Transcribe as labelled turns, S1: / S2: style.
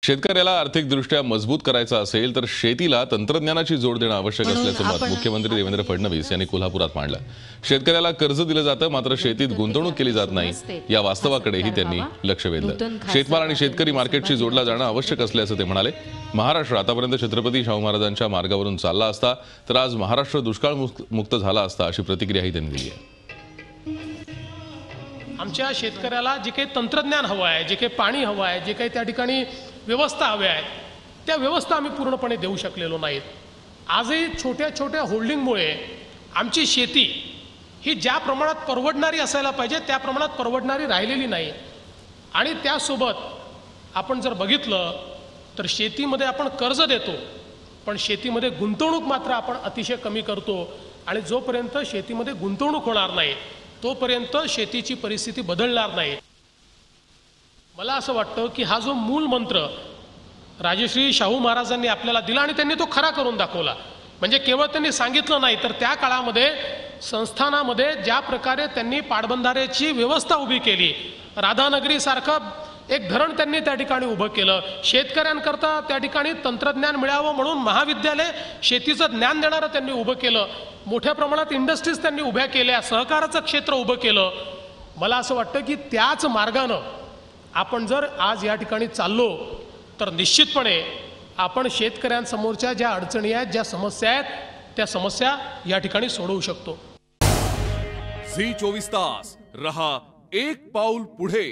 S1: शेतकऱ्याला आर्थिकदृष्ट्या मजबूत करायचा असेल तर शेतीला तंत्रज्ञानाची जोड देणं आवश्यक असल्याचं मत मुख्यमंत्री देवेंद्र फडणवीस यांनी कोल्हापुरात मांडलं। शेतकऱ्याला कर्ज दिलं जातं मात्र शेतीत गुंतवणूक केली जात नाही या वास्तवाकडेही त्यांनी लक्ष वेधलं। शेतमाल आणि शेतकरी मार्केटशी जोडला जाणं आवश्यक असल्याचं ते म्हणाले। महाराष्ट्र आतापर्यंत छत्रपती शाहू महाराजांच्या मार्गावरून चालला असता तर आज महाराष्ट्र दुष्काळ मुक्त झाला असता अशी प्रतिक्रियाही त्यांनी दिली आहे।
S2: आमच्या शेतकऱ्याला जे काही तंत्रज्ञान हवं आहे, जे काही पाणी हवं आहे, जे काही त्या ठिकाणी व्यवस्था हवी आहे त्या व्यवस्था आम्ही पूर्णपणे देऊ शकलेलो नाहीत। आजही छोट्या छोट्या होल्डिंगमुळे आमची शेती ही ज्या प्रमाणात परवडणारी असायला पाहिजे त्या प्रमाणात परवडणारी राहिलेली नाही। आणि त्यासोबत आपण जर बघितलं तर शेतीमध्ये आपण कर्ज देतो पण शेतीमध्ये गुंतवणूक मात्र आपण अतिशय कमी करतो आणि जोपर्यंत शेतीमध्ये गुंतवणूक होणार नाही तोपर्यंत शेतीची परिस्थिती बदलणार नाही। मला असं वाटतं की हा जो मूल मंत्र राजश्री शाहू महाराजांनी आपल्याला दिला आणि त्यांनी तो खरा करून दाखवला, म्हणजे केवळ त्यांनी सांगितलं नाही तर त्या काळामध्ये संस्थानामध्ये ज्या प्रकारे त्यांनी पाटबंधाऱ्याची व्यवस्था उभी केली, राधानगरी सारखं एक धरण त्यांनी त्या ठिकाणी उभं केलं, शेतकऱ्यांकरता त्या ठिकाणी तंत्रज्ञान मिळावं म्हणून महाविद्यालय शेतीचं ज्ञान देणारं त्यांनी उभं केलं, मोठ्या प्रमाणात इंडस्ट्रीज त्यांनी उभ्या केल्या, सहकाराचं क्षेत्र उभं केलं। मला असं वाटतं की त्याच मार्गानं आपण जर आज या ठिकाणी चाललो तर निश्चितपणे आपण शेतकऱ्यांसमोरच्या ज्या अडचणी आहेत, ज्या समस्या आहेत त्या समस्या या ठिकाणी सोडवू शकतो।
S3: झी 24 तास रहा एक पाऊल पुढे।